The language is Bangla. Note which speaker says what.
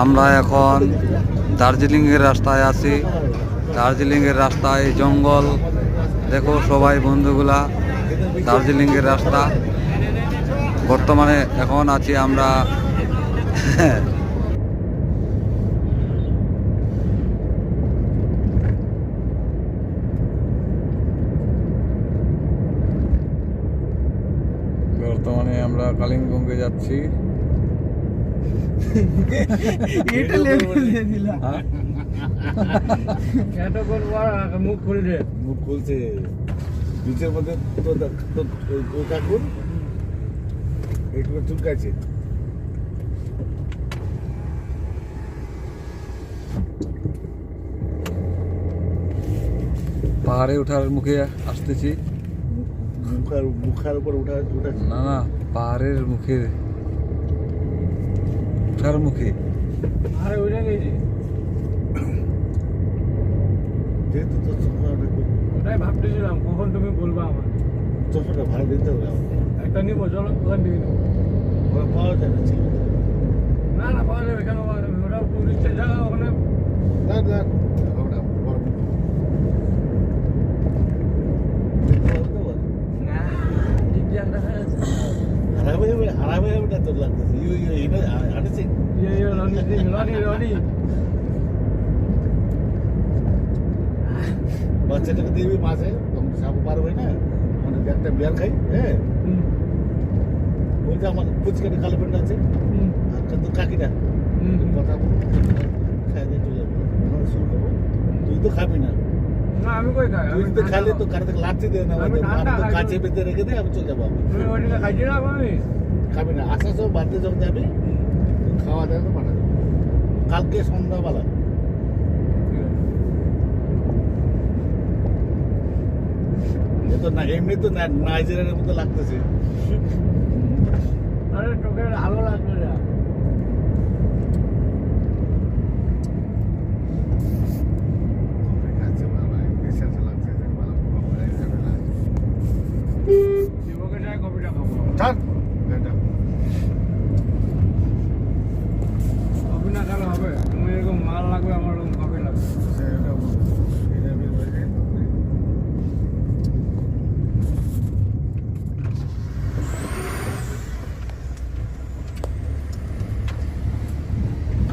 Speaker 1: আমরা এখন দার্জিলিংয়ের রাস্তায় আছি। দার্জিলিংয়ের রাস্তায় জঙ্গল, দেখো সবাই বন্ধুগুলা, দার্জিলিংয়ের রাস্তা। বর্তমানে এখন আছি আমরা বর্তমানে আমরা কালিম্পংয়ে যাচ্ছি।
Speaker 2: এটা লেভেল দিয়ে দিলা। মুখ খুলছে,
Speaker 3: মুখ খুলছে নিচের মধ্যে তো কাকুন একটু চুলকাছে।
Speaker 1: পাহাড়ে ওঠার মুখে আসতেছি।
Speaker 3: মুখার উপর উঠা
Speaker 1: না না, পাহাড়ের মুখে ওঠার মুখে।
Speaker 2: আরে ওইটা গেছি,
Speaker 3: যেহেতু তোর
Speaker 2: ওটাই ভাবতেছিলাম কখন তুমি বলবা আমার।
Speaker 3: চশমাটা ভাড়া দিতে হবে আমার।
Speaker 2: একটা নিবো, চলো ওখান থেকে নিবো।
Speaker 3: ওরা পাওয়া যায় না, ছিল
Speaker 2: না না, পাওয়া যাবে, কেন পাওয়া যাবে? ওটা টুরিস্টের জায়গা, ওখানে
Speaker 3: না না ওটা বড় দেখতে পারবে তো বল।
Speaker 2: না ঠিক জায়গা দেখা যাচ্ছে।
Speaker 3: হারাবে ওটা তোর লাগতেছে। আনেছে
Speaker 2: রনি
Speaker 3: বাচ্চাটাকে দিবি মাঝে, তখন সাপ পার হয় না, মানে একটা বিয়ার খাই। হ্যাঁ, ওই যে আমার পুচকাটি কালো প্যান্ট আছে, আর তো কাকিটা কথা খাই দিয়ে চলে যাবো। আমরা শুরু করবো। তুই তো খাবি না,
Speaker 2: না আমি কই খাই,
Speaker 3: তুই তো খাইলে তো কার থেকে লাঠি দেয় না,
Speaker 2: আমি ঠান্ডা খাই।
Speaker 3: কাছে বেঁধে রেখে দে, আমি চলে যাবো।
Speaker 2: তুমি ওইটা খাইছি না আমি।
Speaker 3: খাবি না, আসার সময় বাড়িতে যখন যাবি খাওয়া দাওয়া তো পাঠা যাবে কালকে সন্ধ্যাবেলা। এ তো না, এমনি তো নাইজেরিয়ার মতো লাগতেছে।
Speaker 2: আরে তোকে আলো লাগবে না। জীবকে যায় কপিটা খাবো।